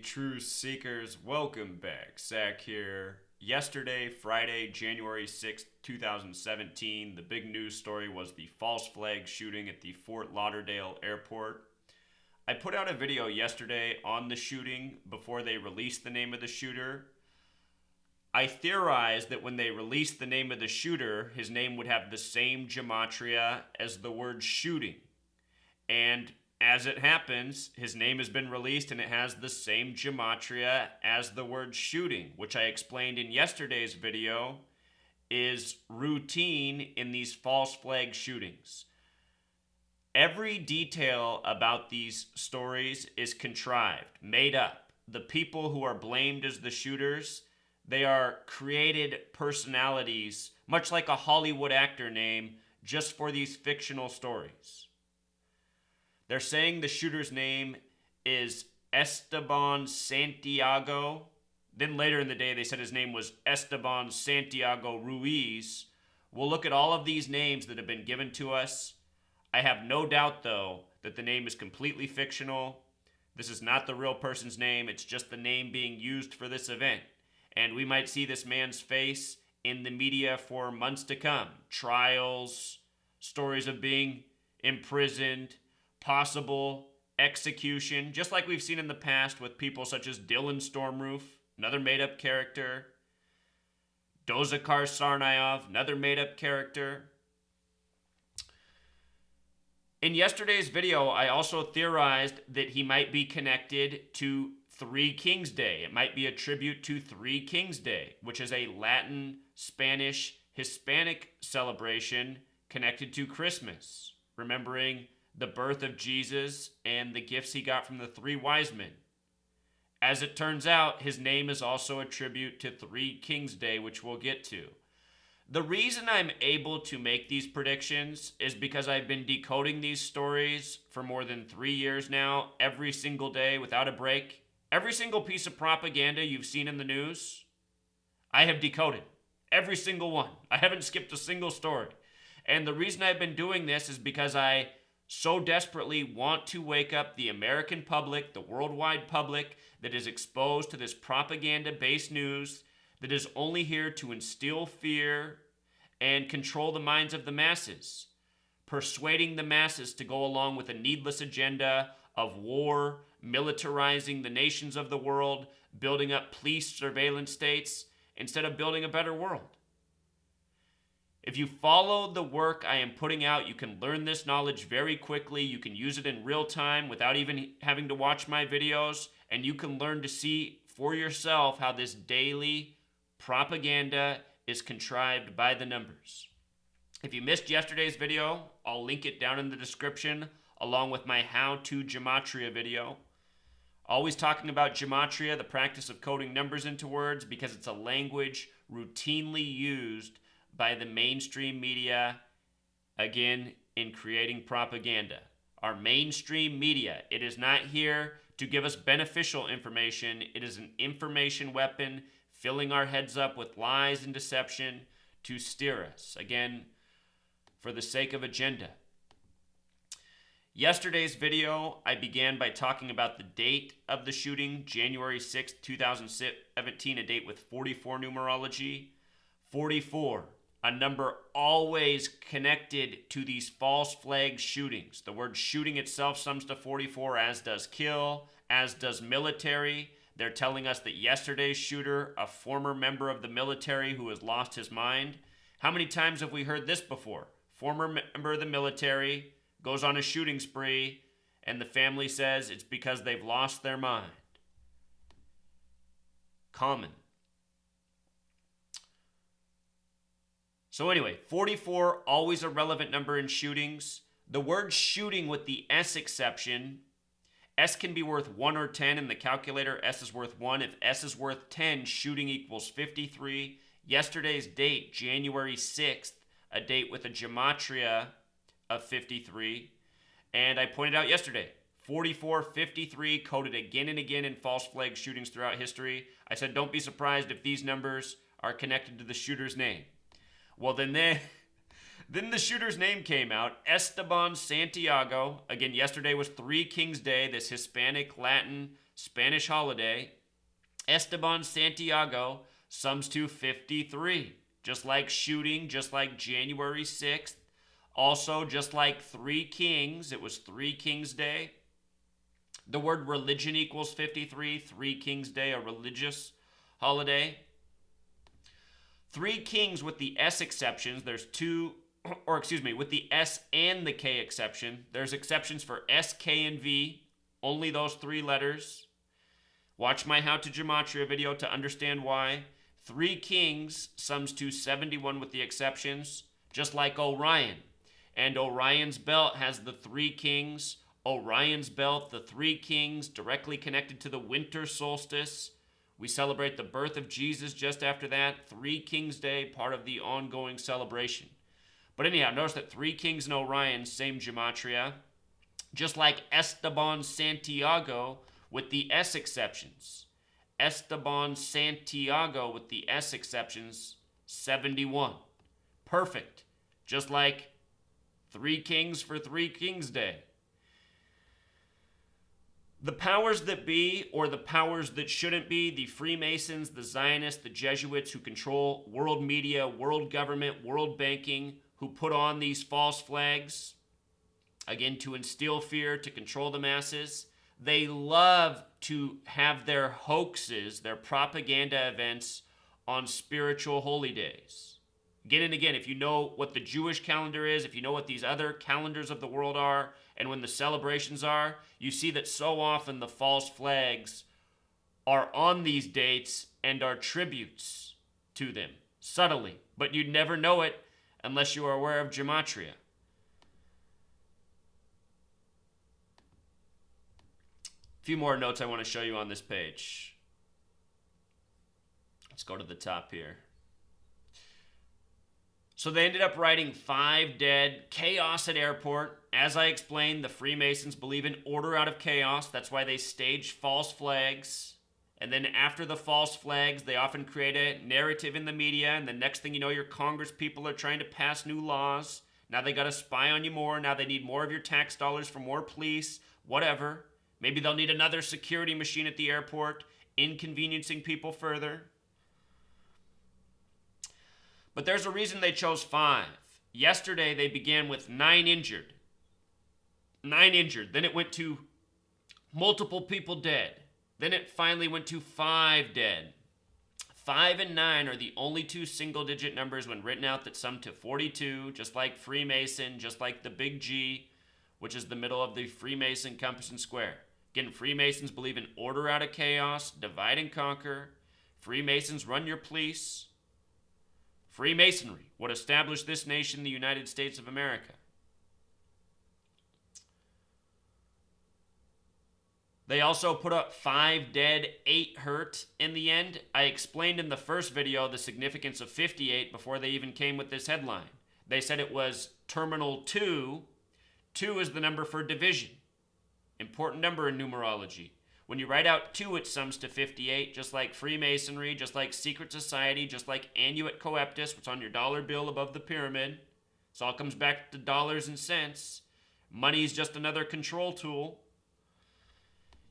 True Seekers, welcome back. Zach here. Yesterday, Friday, January 6th, 2017, the big news story was the false flag shooting at the Fort Lauderdale Airport. I put out a video yesterday on the shooting before they released the name of the shooter. I theorized that when they released the name of the shooter, his name would have the same gematria as the word shooting. And as it happens, his name has been released and it has the same gematria as the word shooting, which I explained in yesterday's video is routine in these false flag shootings. Every detail about these stories is contrived, made up. The people who are blamed as the shooters, they are created personalities, much like a Hollywood actor name, just for these fictional stories. They're saying the shooter's name is Esteban Santiago. Then later in the day, they said his name was Esteban Santiago Ruiz. We'll look at all of these names that have been given to us. I have no doubt, though, that the name is completely fictional. This is not the real person's name. It's just the name being used for this event. And we might see this man's face in the media for months to come. Trials, stories of being imprisoned, possible execution, just like we've seen in the past with people such as Dylan Stormroof, another made-up character, Dozakar Sarnaev, another made-up character. In yesterday's video, I also theorized that he might be connected to Three Kings Day. It might be a tribute to Three Kings Day, which is a Latin, Spanish, Hispanic celebration connected to Christmas, remembering the birth of Jesus and the gifts he got from the three wise men. As it turns out, his name is also a tribute to Three Kings Day, which we'll get to. The reason I'm able to make these predictions is because I've been decoding these stories for more than 3 years now, every single day without a break. Every single piece of propaganda you've seen in the news, I have decoded. Every single one. I haven't skipped a single story. And the reason I've been doing this is because I so desperately want to wake up the American public, the worldwide public that is exposed to this propaganda-based news that is only here to instill fear and control the minds of the masses, persuading the masses to go along with a needless agenda of war, militarizing the nations of the world, building up police surveillance states, instead of building a better world. If you follow the work I am putting out, you can learn this knowledge very quickly. You can use it in real time without even having to watch my videos, and you can learn to see for yourself how this daily propaganda is contrived by the numbers. If you missed yesterday's video, I'll link it down in the description along with my how-to Gematria video. Always talking about Gematria, the practice of coding numbers into words, because it's a language routinely used by the mainstream media, again, in creating propaganda. Our mainstream media, it is not here to give us beneficial information. It is an information weapon, filling our heads up with lies and deception to steer us, again, for the sake of agenda. Yesterday's video, I began by talking about the date of the shooting, January 6th, 2017, a date with 44 numerology. 44, a number always connected to these false flag shootings. The word shooting itself sums to 44, as does kill, as does military. They're telling us that yesterday's shooter, a former member of the military who has lost his mind. How many times have we heard this before? Former member of the military goes on a shooting spree, and the family says it's because they've lost their mind. Common. So anyway, 44, always a relevant number in shootings. The word shooting with the S exception, S can be worth 1 or 10 in the calculator. S is worth 1. If S is worth 10, shooting equals 53. Yesterday's date, January 6th, a date with a gematria of 53. And I pointed out yesterday, 44, 53, coded again and again in false flag shootings throughout history. I said, don't be surprised if these numbers are connected to the shooter's name. Well, then the shooter's name came out, Esteban Santiago. Again, yesterday was Three Kings Day, this Hispanic, Latin, Spanish holiday. Esteban Santiago sums to 53. Just like shooting, just like January 6th. Also, just like Three Kings, it was Three Kings Day. The word religion equals 53. Three Kings Day, a religious holiday. Three Kings with the S exceptions. There's two, or excuse me, with the S and the K exception. There's exceptions for S, K, and V. Only those three letters. Watch my How to Gematria video to understand why. Three Kings sums to 71 with the exceptions, just like Orion. And Orion's belt has the Three Kings. Orion's belt, the Three Kings, directly connected to the winter solstice. We celebrate the birth of Jesus just after that. Three Kings Day, part of the ongoing celebration. But anyhow, notice that Three Kings and Orion, same gematria. Just like Esteban Santiago with the S exceptions. Esteban Santiago with the S exceptions, 71. Perfect. Just like Three Kings for Three Kings Day. The powers that be, or the powers that shouldn't be, the Freemasons, the Zionists, the Jesuits who control world media, world government, world banking, who put on these false flags, again, to instill fear, to control the masses. They love to have their hoaxes, their propaganda events on spiritual holy days. Again and again, if you know what the Jewish calendar is, if you know what these other calendars of the world are, and when the celebrations are, you see that so often the false flags are on these dates and are tributes to them, subtly. But you'd never know it unless you are aware of Gematria. A few more notes I want to show you on this page. Let's go to the top here. So they ended up writing 5 dead, chaos at airport. As I explained, the Freemasons believe in order out of chaos. That's why they stage false flags. And then after the false flags, they often create a narrative in the media. And the next thing you know, your Congress people are trying to pass new laws. Now they got to spy on you more. Now they need more of your tax dollars for more police, whatever. Maybe they'll need another security machine at the airport, inconveniencing people further. But there's a reason they chose 5. Yesterday, they began with 9 injured. 9 injured. Then it went to multiple people dead. Then it finally went to 5 dead. 5 and 9 are the only 2 single-digit numbers when written out that sum to 42, just like Freemason, just like the big G, which is the middle of the Freemason compass and square. Again, Freemasons believe in order out of chaos, divide and conquer. Freemasons run your police. Freemasonry, what established this nation, the United States of America. They also put up 5 dead, 8 hurt in the end. I explained in the first video the significance of 58 before they even came with this headline. They said it was terminal 2. 2 is the number for division. Important number in numerology. When you write out 2, it sums to 58, just like Freemasonry, just like secret society, just like Annuit Coeptus, what's on your dollar bill above the pyramid. This all comes back to dollars and cents. Money is just another control tool.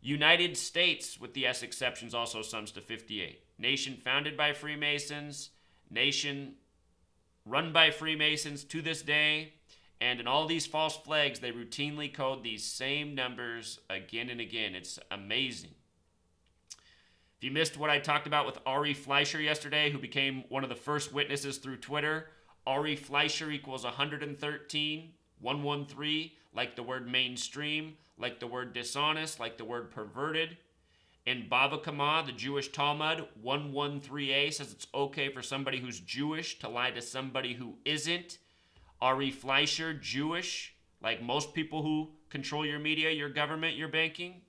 United States, with the S exceptions, also sums to 58. Nation founded by Freemasons, nation run by Freemasons to this day. And in all these false flags, they routinely code these same numbers again and again. It's amazing. If you missed what I talked about with Ari Fleischer yesterday, who became one of the first witnesses through Twitter, Ari Fleischer equals 113, 113, like the word mainstream, like the word dishonest, like the word perverted. In Bava Kama, the Jewish Talmud, 113a says it's okay for somebody who's Jewish to lie to somebody who isn't. Ari Fleischer, Jewish, like most people who control your media, your government, your banking.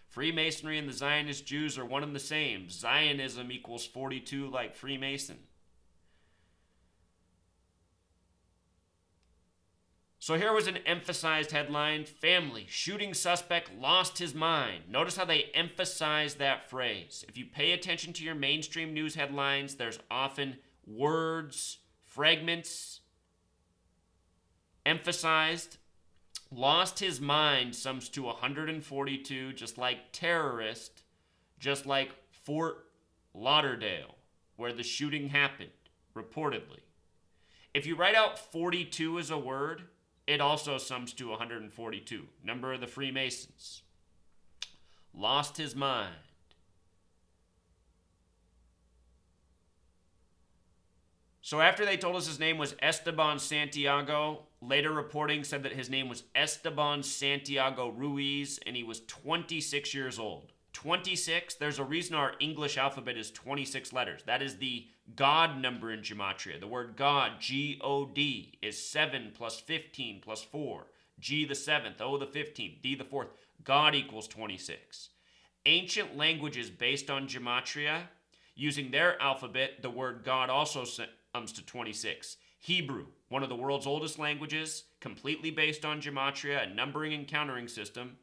Freemasonry and the Zionist Jews are one and the same. Zionism equals 42 like Freemason. So here was an emphasized headline, family, shooting suspect lost his mind. Notice how they emphasize that phrase. If you pay attention to your mainstream news headlines, there's often words, fragments, emphasized. Lost his mind sums to 142, just like terrorist, just like Fort Lauderdale, where the shooting happened, reportedly. If you write out 42 as a word, it also sums to 142, number of the Freemasons. Lost his mind. So after they told us his name was Esteban Santiago, later reporting said that his name was Esteban Santiago Ruiz, and he was 26 years old. 26, there's a reason our English alphabet is 26 letters. That is the God number in Gematria. The word God, G-O-D, is 7 plus 15 plus 4. G the 7th, O the 15th, D the 4th. God equals 26. Ancient languages based on Gematria, using their alphabet, the word God also comes to 26. Hebrew, one of the world's oldest languages, completely based on Gematria, a numbering and counting system.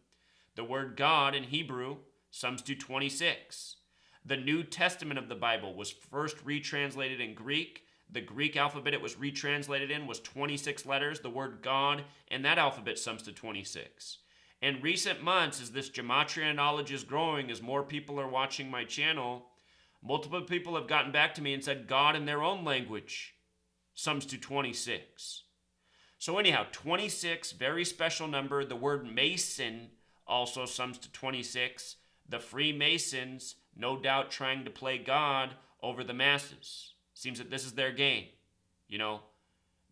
The word God in Hebrew sums to 26. The New Testament of the Bible was first retranslated in Greek. The Greek alphabet it was retranslated in was 26 letters. The word God in that alphabet sums to 26. In recent months, as this Gematria knowledge is growing, as more people are watching my channel, multiple people have gotten back to me and said God in their own language sums to 26. So anyhow, 26, very special number. The word Mason also sums to 26. The Freemasons, no doubt trying to play God over the masses. Seems that this is their game. You know,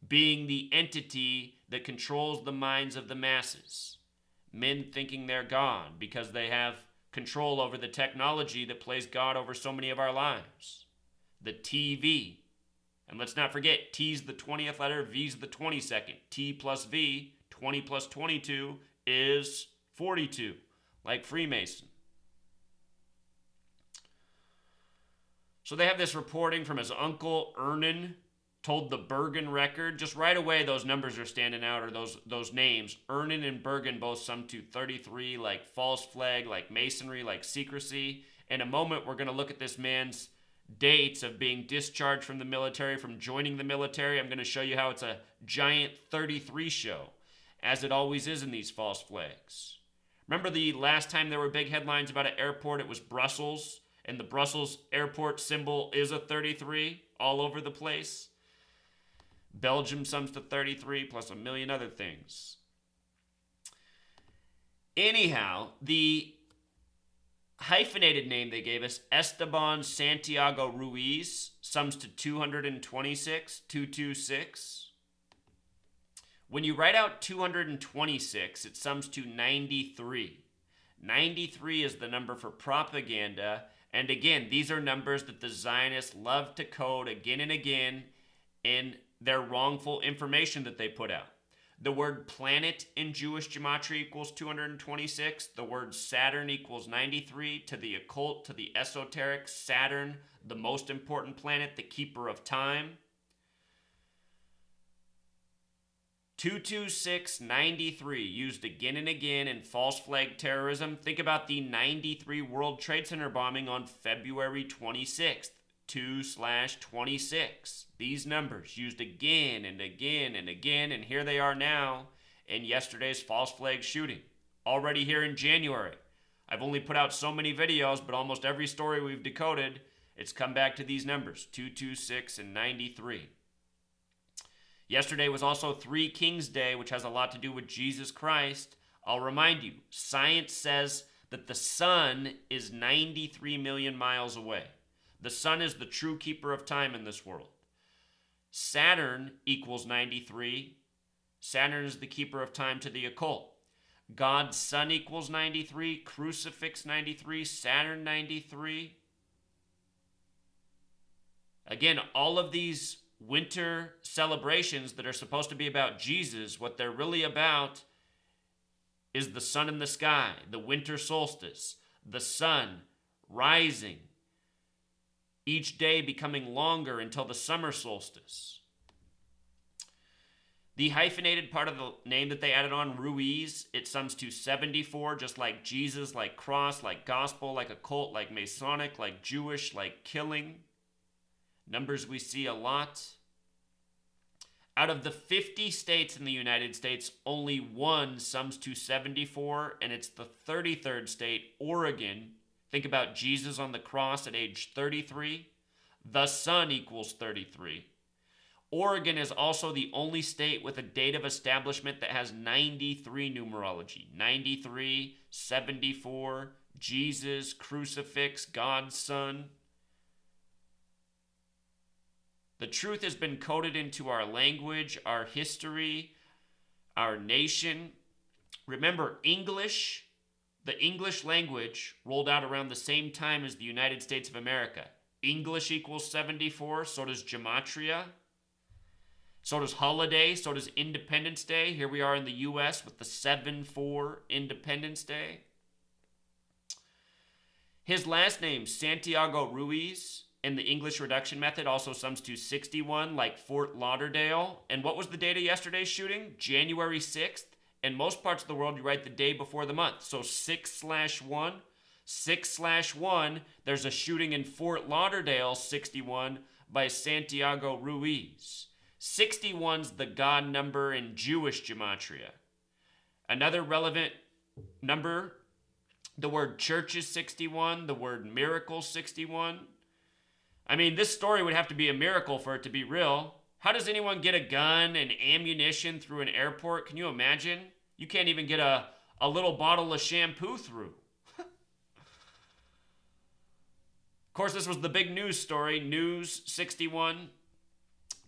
being the entity that controls the minds of the masses. Men thinking they're God because they have control over the technology that plays God over so many of our lives. The TV. And let's not forget, T's the 20th letter, V's the 22nd. T plus V, 20 plus 22 is 42, like Freemason. So they have this reporting from his uncle, Ernan, told the Bergen Record. Just right away, those numbers are standing out, or those names. Ernan and Bergen both sum to 33, like false flag, like masonry, like secrecy. In a moment, we're going to look at this man's dates of being discharged from the military, from joining the military. I'm going to show you how it's a giant 33 show, as it always is in these false flags. Remember the last time there were big headlines about an airport? It was Brussels, and the Brussels airport symbol is a 33 all over the place. Belgium sums to 33, plus a million other things. Anyhow, the hyphenated name they gave us, Esteban Santiago Ruiz, sums to 226, 226. When you write out 226, it sums to 93. 93 is the number for propaganda. And again, these are numbers that the Zionists love to code again and again in their wrongful information that they put out. The word planet in Jewish Gematria equals 226. The word Saturn equals 93. To the occult, to the esoteric, Saturn, the most important planet, the keeper of time. 22693, used again and again in false flag terrorism. Think about the 93 World Trade Center bombing on February 26th, 2/26. These numbers used again and again and again, and here they are now in yesterday's false flag shooting. Already here in January. I've only put out so many videos, but almost every story we've decoded, it's come back to these numbers, 226 and 93. Yesterday was also Three Kings Day, which has a lot to do with Jesus Christ. I'll remind you, science says that the sun is 93 million miles away. The sun is the true keeper of time in this world. Saturn equals 93. Saturn is the keeper of time to the occult. God's sun equals 93. Crucifix 93. Saturn 93. Again, all of these winter celebrations that are supposed to be about Jesus, what they're really about is the sun in the sky, the winter solstice, the sun rising, each day becoming longer until the summer solstice. The hyphenated part of the name that they added on, Ruiz, it sums to 74, just like Jesus, like cross, like gospel, like occult, like Masonic, like Jewish, like killing. Numbers we see a lot. Out of the 50 states in the United States, only one sums to 74, and it's the 33rd state, Oregon. Think about Jesus on the cross at age 33. The sun equals 33. Oregon is also the only state with a date of establishment that has 93 numerology. 93, 74, Jesus, crucifix, God's son. The truth has been coded into our language, our history, our nation. Remember, English, the English language rolled out around the same time as the United States of America. English equals 74, so does Gematria. So does holiday, so does Independence Day. Here we are in the U.S. with the 7-4 Independence Day. His last name, Santiago Ruiz, in the English reduction method also sums to 61, like Fort Lauderdale. And what was the date of yesterday's shooting? January 6th. In most parts of the world, you write the day before the month. So 6/1. 6/1, there's a shooting in Fort Lauderdale, 61, by Santiago Ruiz. 61's the God number in Jewish Gematria. Another relevant number, the word church is 61, the word miracle 61. I mean, this story would have to be a miracle for it to be real. How does anyone get a gun and ammunition through an airport? Can you imagine? You can't even get a little bottle of shampoo through. Of course, this was the big news story, News 61.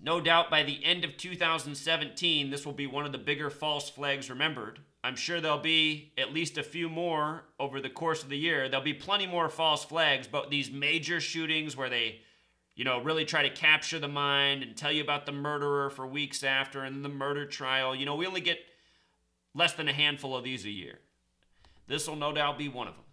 No doubt by the end of 2017, this will be one of the bigger false flags remembered. I'm sure there'll be at least a few more over the course of the year. There'll be plenty more false flags, but these major shootings where they, really try to capture the mind and tell you about the murderer for weeks after and the murder trial. We only get less than a handful of these a year. This will no doubt be one of them.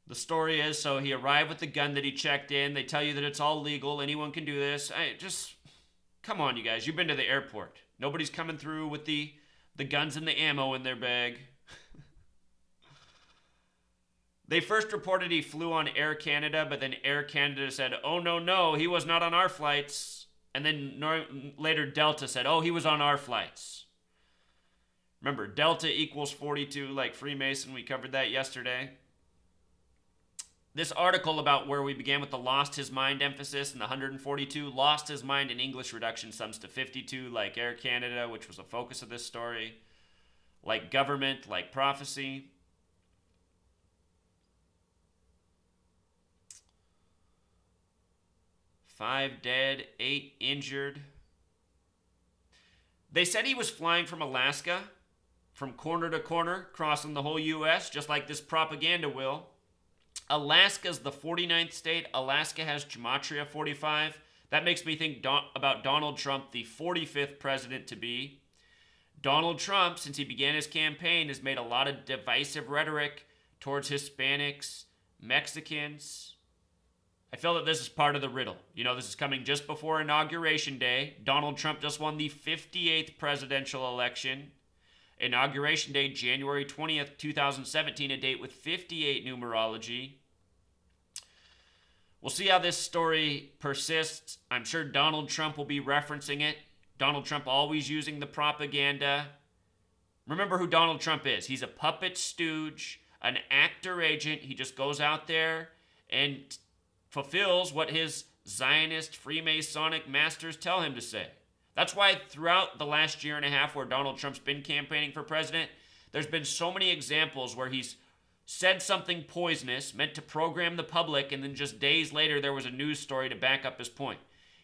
The story is, so he arrived with the gun that he checked in. They tell you that it's all legal. Anyone can do this. Come on, you guys. You've been to the airport. Nobody's coming through with the guns and the ammo in their bag. They first reported he flew on Air Canada, but then Air Canada said, oh, no, he was not on our flights. And then later Delta said, oh, he was on our flights. Remember, Delta equals 42, like Freemason. We covered that yesterday. This article about where we began with the lost his mind emphasis and the 142, lost his mind in English reduction sums to 52, like Air Canada, which was a focus of this story, like government, like prophecy. Five dead, 8 injured. They said he was flying from Alaska, from corner to corner, crossing the whole U.S., just like this propaganda will. Alaska's the 49th state. Alaska has Gematria 45. That makes me think about Donald Trump, the 45th president to be. Donald Trump, since he began his campaign, has made a lot of divisive rhetoric towards Hispanics, Mexicans. I feel that this is part of the riddle. This is coming just before Inauguration Day. Donald Trump just won the 58th presidential election. Inauguration Day, January 20th, 2017, a date with 58 numerology. We'll see how this story persists. I'm sure Donald Trump will be referencing it. Donald Trump always using the propaganda. Remember who Donald Trump is. He's a puppet stooge, an actor agent. He just goes out there and fulfills what his Zionist Freemasonic masters tell him to say. That's why throughout the last year and a half where Donald Trump's been campaigning for president, there's been so many examples where he's said something poisonous, meant to program the public, and then just days later there was a news story to back up his point.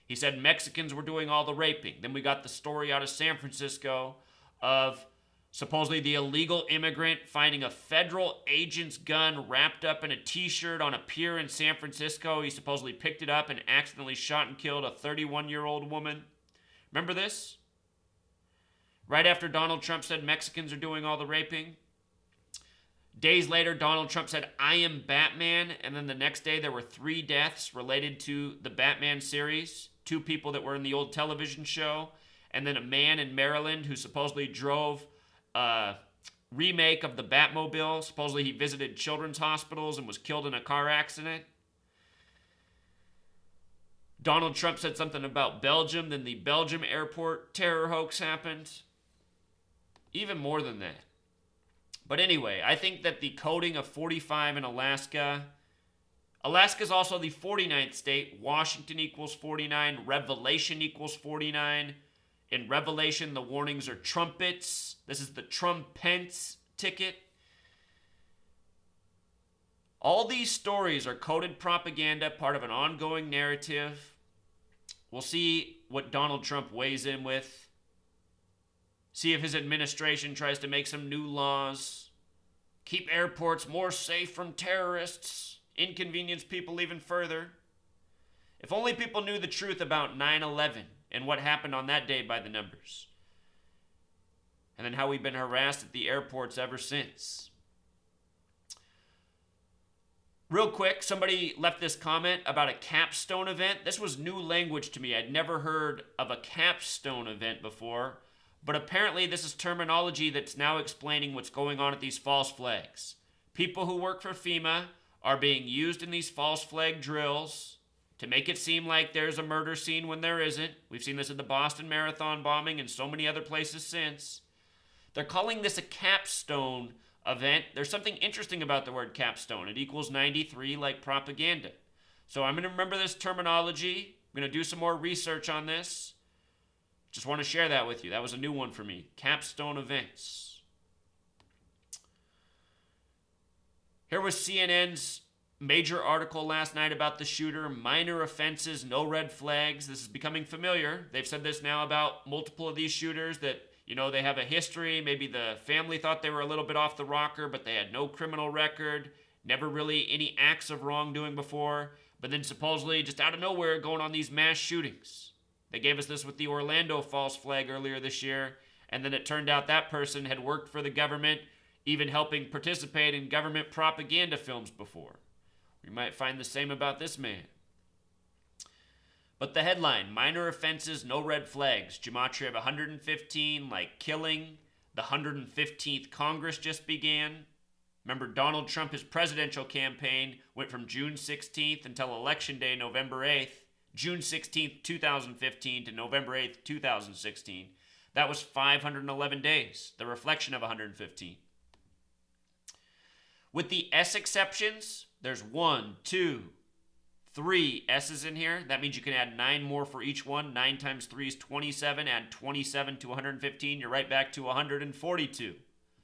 He said Mexicans were doing all the raping. Then we got the story out of San Francisco of supposedly the illegal immigrant finding a federal agent's gun wrapped up in a t-shirt on a pier in San Francisco. He supposedly picked it up and accidentally shot and killed a 31-year-old woman. Remember this? Right after Donald Trump said Mexicans are doing all the raping, days later, Donald Trump said, I am Batman. And then the next day, there were 3 deaths related to the Batman series. 2 people that were in the old television show. And then a man in Maryland who supposedly drove a remake of the Batmobile. Supposedly he visited children's hospitals and was killed in a car accident. Donald Trump said something about Belgium, then the Belgium airport terror hoax happened. Even more than that. But anyway, I think that the coding of 45 in Alaska is also the 49th state. Washington equals 49. Revelation equals 49. In Revelation, the warnings are trumpets. This is the trumpets ticket. All these stories are coded propaganda, part of an ongoing narrative. We'll see what Donald Trump weighs in with. See if his administration tries to make some new laws. Keep airports more safe from terrorists. Inconvenience people even further. If only people knew the truth about 9/11 and what happened on that day by the numbers. And then how we've been harassed at the airports ever since. Real quick, somebody left this comment about a capstone event. This was new language to me. I'd never heard of a capstone event before. But apparently this is terminology that's now explaining what's going on at these false flags. People who work for FEMA are being used in these false flag drills to make it seem like there's a murder scene when there isn't. We've seen this at the Boston Marathon bombing and so many other places since. They're calling this a capstone event. There's something interesting about the word capstone. It equals 93 like propaganda. So I'm going to remember this terminology. I'm going to do some more research on this. Just want to share that with you. That was a new one for me. Capstone events. Here was CNN's major article last night about the shooter. Minor offenses, no red flags. This is becoming familiar. They've said this now about multiple of these shooters that, they have a history. Maybe the family thought they were a little bit off the rocker, but they had no criminal record. Never really any acts of wrongdoing before. But then supposedly just out of nowhere going on these mass shootings. They gave us this with the Orlando false flag earlier this year, and then it turned out that person had worked for the government, even helping participate in government propaganda films before. We might find the same about this man. But the headline, minor offenses, no red flags. Gematria of 115, like killing. The 115th Congress just began. Remember, Donald Trump, his presidential campaign, went from June 16th until Election Day, November 8th. June 16th, 2015 to November 8th, 2016. That was 511 days, the reflection of 115. With the S exceptions, there's 1, 2, 3 S's in here. That means you can add 9 more for each one. 9 times 3 is 27. Add 27 to 115. You're right back to 142.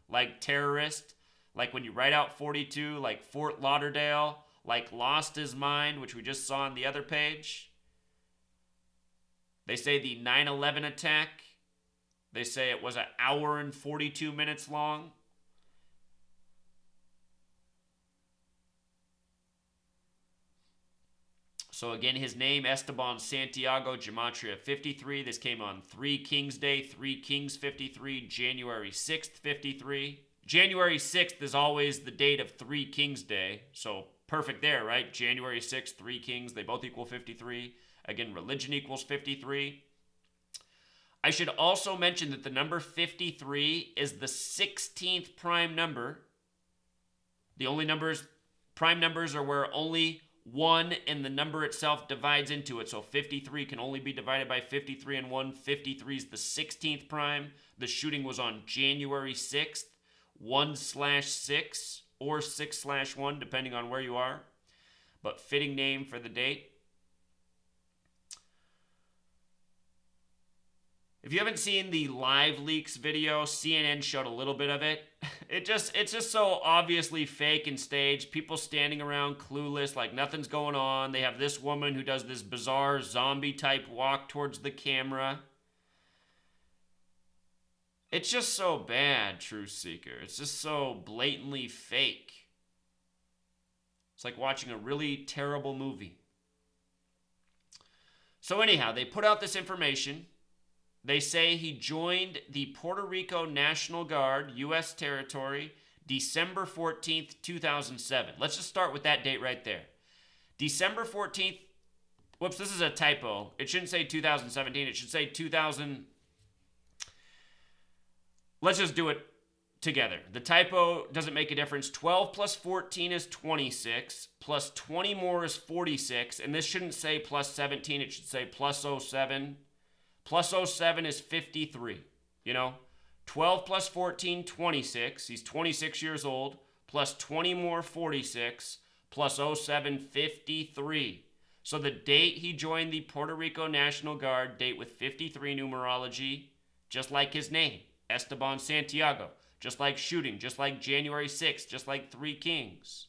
Like terrorist, like when you write out 42, like Fort Lauderdale, like lost his mind, which we just saw on the other page. They say the 9/11 attack, they say it was an hour and 42 minutes long. So again, his name, Esteban Santiago, Gematria 53. This came on 3 Kings Day, 3 Kings 53, January 6th, 53. January 6th is always the date of 3 Kings Day. So perfect there, right? January 6th, 3 Kings, they both equal 53. Again, religion equals 53. I should also mention that the number 53 is the 16th prime number. The only prime numbers are where only 1 and the number itself divides into it. So 53 can only be divided by 53 and 1. 53 is the 16th prime. The shooting was on January 6th, 1/6 or 6/1, depending on where you are. But fitting name for the date. If you haven't seen the live leaks video, CNN showed a little bit of it. It's just so obviously fake and staged. People standing around clueless, like nothing's going on. They have this woman who does this bizarre zombie type walk towards the camera. It's just so bad, Truth Seeker. It's just so blatantly fake. It's like watching a really terrible movie. So anyhow, they put out this information. They say he joined the Puerto Rico National Guard, U.S. territory, December 14th, 2007. Let's just start with that date right there. December 14th. Whoops, this is a typo. It shouldn't say 2017. It should say 2000. Let's just do it together. The typo doesn't make a difference. 12 plus 14 is 26, plus 20 more is 46, and this shouldn't say plus 17, it should say plus 07. Plus 07 is 53, 12 plus 14, 26. He's 26 years old, plus 20 more, 46, plus 07, 53. So the date he joined the Puerto Rico National Guard, date with 53 numerology, just like his name, Esteban Santiago. Just like shooting, just like January 6th, just like Three Kings.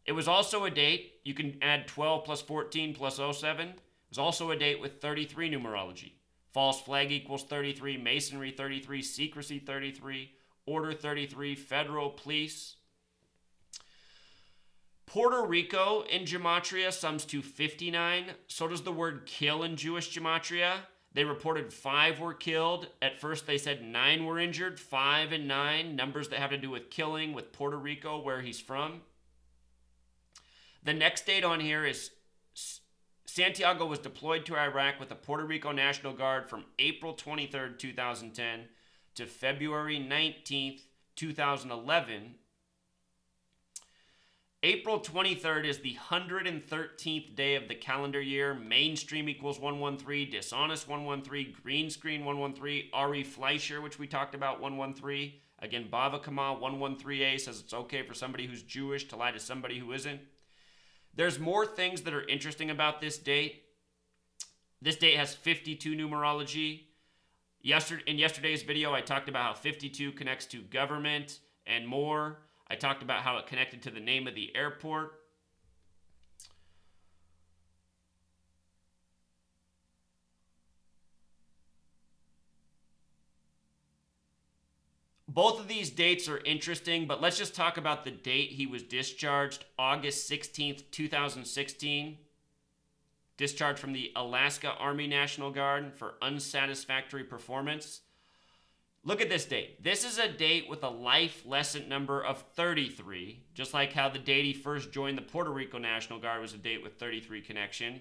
It was also a date, you can add 12 plus 14 plus 07. It was also a date with 33 numerology. False flag equals 33, masonry 33, secrecy 33, order 33, federal police. Puerto Rico in Gematria sums to 59. So does the word kill in Jewish Gematria. They reported 5 were killed. At first they said 9 were injured. 5 and 9, numbers that have to do with killing, with Puerto Rico, where he's from. The next date on here is Santiago was deployed to Iraq with the Puerto Rico National Guard from April 23rd, 2010 to February 19th, 2011. April 23rd is the 113th day of the calendar year. Mainstream equals 113, dishonest 113, green screen 113, Ari Fleischer, which we talked about, 113. Again, Bava Kamal 113a says it's okay for somebody who's Jewish to lie to somebody who isn't. There's more things that are interesting about this date. This date has 52 numerology. In yesterday's video, I talked about how 52 connects to government and more. I talked about how it connected to the name of the airport. Both of these dates are interesting, but let's just talk about the date he was discharged, August 16th, 2016. Discharged from the Alaska Army National Guard for unsatisfactory performance. Look at this date. This is a date with a life lesson number of 33, just like how the date he first joined the Puerto Rico National Guard was a date with 33 connection.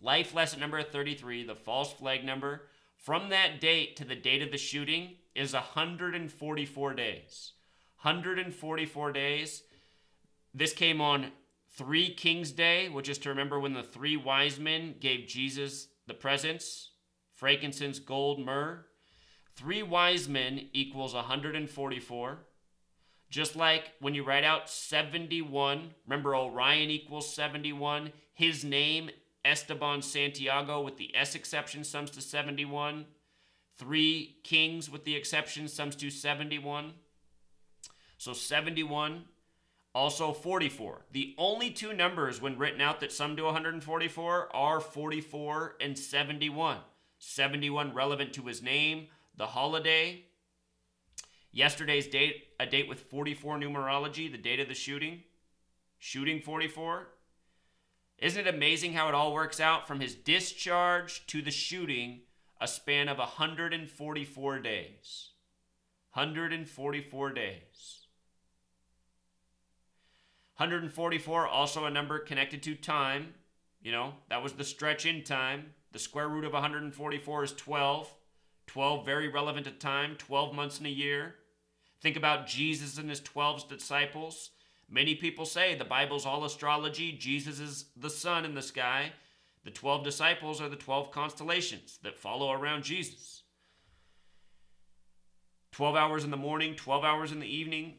Life lesson number 33, the false flag number, from that date to the date of the shooting is 144 days. 144 days. This came on Three Kings Day, which is to remember when the 3 wise men gave Jesus the presents, frankincense, gold, myrrh. 3 wise men equals 144. Just like when you write out 71, remember Orion equals 71. His name, Esteban Santiago, with the S exception, sums to 71. 3 kings with the exception sums to 71. So 71, also 44. The only 2 numbers when written out that sum to 144 are 44 and 71. 71 relevant to his name, the holiday. Yesterday's date, a date with 44 numerology, the date of the shooting. Shooting 44. Isn't it amazing how it all works out? From his discharge to the shooting, a span of 144 days. 144 days. 144, also a number connected to time. That was the stretch in time. The square root of 144 is 12. 12, very relevant to time, 12 months in a year. Think about Jesus and his 12 disciples. Many people say the Bible's all astrology. Jesus is the sun in the sky. The 12 disciples are the 12 constellations that follow around Jesus. 12 hours in the morning, 12 hours in the evening.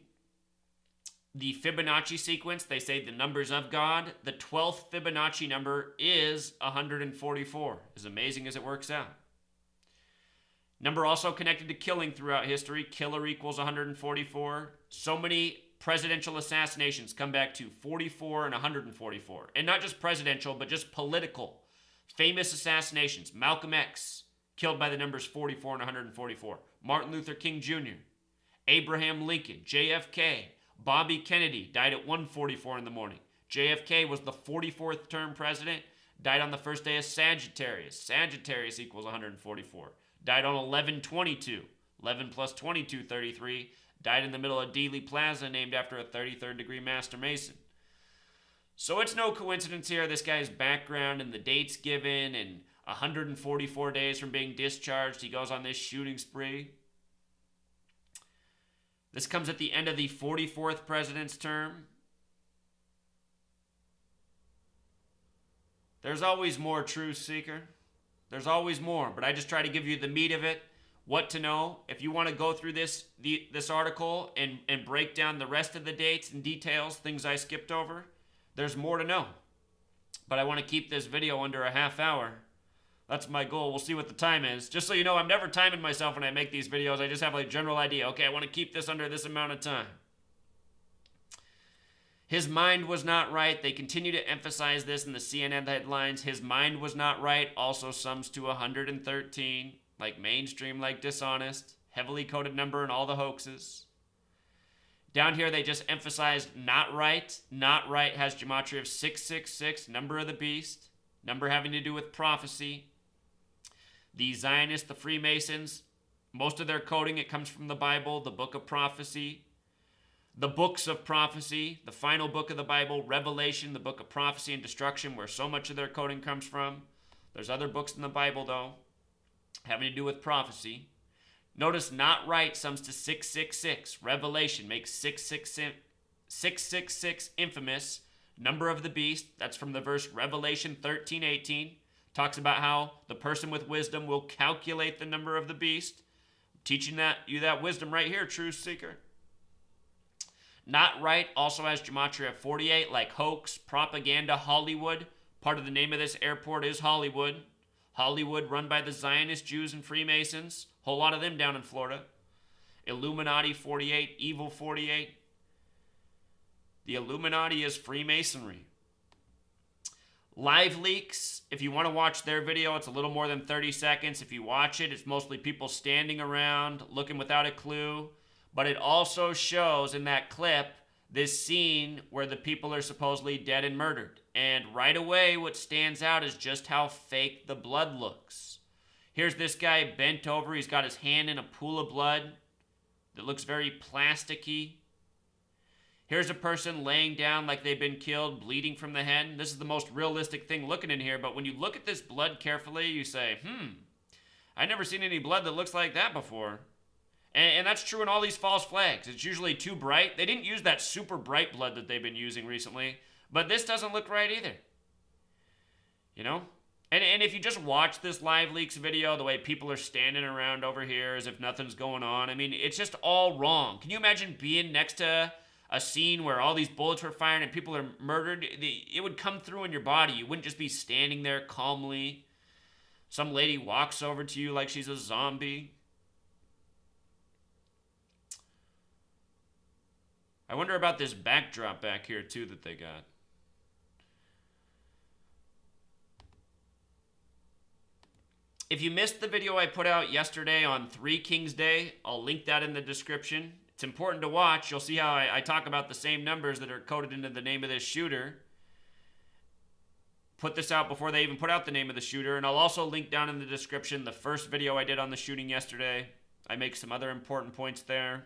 The Fibonacci sequence, they say the numbers of God. The 12th Fibonacci number is 144, as amazing as it works out. Number also connected to killing throughout history. Killer equals 144. So many presidential assassinations come back to 44 and 144. And not just presidential, but just political. Famous assassinations. Malcolm X, killed by the numbers 44 and 144. Martin Luther King Jr., Abraham Lincoln, JFK, Bobby Kennedy died at 1:44 in the morning. JFK was the 44th term president, died on the first day of Sagittarius. Sagittarius equals 144. Died on 11/22. 11 plus 22, 33. Died in the middle of Dealey Plaza, named after a 33rd degree Master Mason. So it's no coincidence here, this guy's background and the dates given, and 144 days from being discharged, he goes on this shooting spree. This comes at the end of the 44th president's term. There's always more, truth seeker. There's always more, but I just try to give you the meat of it, what to know. If you want to go through this article and break down the rest of the dates and details, things I skipped over, there's more to know. But I want to keep this video under a half hour. That's my goal. We'll see what the time is. Just so you know, I'm never timing myself when I make these videos. I just have a general idea. Okay, I want to keep this under this amount of time. His mind was not right. They continue to emphasize this in the CNN headlines. His mind was not right also sums to 113, like mainstream, like dishonest, heavily coded number in all the hoaxes. Down here, they just emphasized not right. Not right has gematria of 666, number of the beast, number having to do with prophecy. The Zionists, the Freemasons, most of their coding, it comes from the Bible, the book of prophecy, the books of prophecy, the final book of the Bible, Revelation, the book of prophecy and destruction, where so much of their coding comes from. There's other books in the Bible, though, having to do with prophecy. Notice not right sums to 666. Revelation makes 666 infamous. Number of the beast, that's from the verse Revelation 13:18. Talks about how the person with wisdom will calculate the number of the beast. I'm teaching you that wisdom right here, truth seeker. Not right also has gematria of 48, like hoax, propaganda, Hollywood. Part of the name of this airport is Hollywood. Hollywood run by the Zionist Jews and Freemasons. Whole lot of them down in Florida. Illuminati 48, evil 48. The Illuminati is Freemasonry. Live leaks, if you want to watch their video, it's a little more than 30 seconds. If you watch it, it's mostly people standing around, looking without a clue. But it also shows in that clip this scene where the people are supposedly dead and murdered. And right away, what stands out is just how fake the blood looks. Here's this guy bent over. He's got his hand in a pool of blood that looks very plasticky. Here's a person laying down like they've been killed, bleeding from the head. This is the most realistic thing looking in here. But when you look at this blood carefully, you say, I've never seen any blood that looks like that before. And that's true in all these false flags. It's usually too bright. They didn't use that super bright blood that they've been using recently. But this doesn't look right either. You know? And if you just watch this live leaks video, the way people are standing around over here as if nothing's going on, I mean, it's just all wrong. Can you imagine being next to a scene where all these bullets were fired and people are murdered? It would come through in your body. You wouldn't just be standing there calmly. Some lady walks over to you like she's a zombie. I wonder about this backdrop back here, too, that they got. If you missed the video I put out yesterday on 3 Kings Day, I'll link that in the description. It's important to watch. You'll see how I talk about the same numbers that are coded into the name of this shooter. Put this out before they even put out the name of the shooter. And I'll also link down in the description the first video I did on the shooting yesterday. I make some other important points there.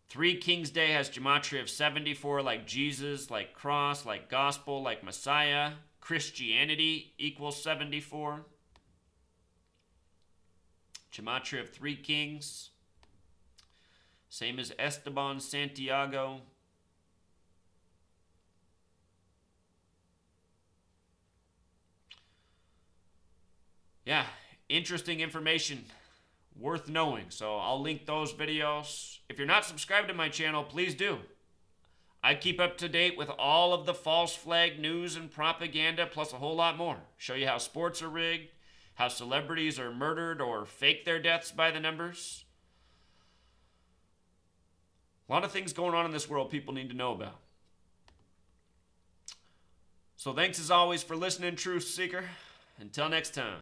3 Kings Day has gematria of 74, like Jesus, like cross, like gospel, like Messiah. Christianity equals 74. Gematria of 3 kings. Same as Esteban Santiago. Yeah, interesting information. Worth knowing. So I'll link those videos. If you're not subscribed to my channel, please do. I keep up to date with all of the false flag news and propaganda, plus a whole lot more. Show you how sports are rigged, how celebrities are murdered or fake their deaths by the numbers. A lot of things going on in this world people need to know about. So thanks as always for listening, Truth Seeker. Until next time.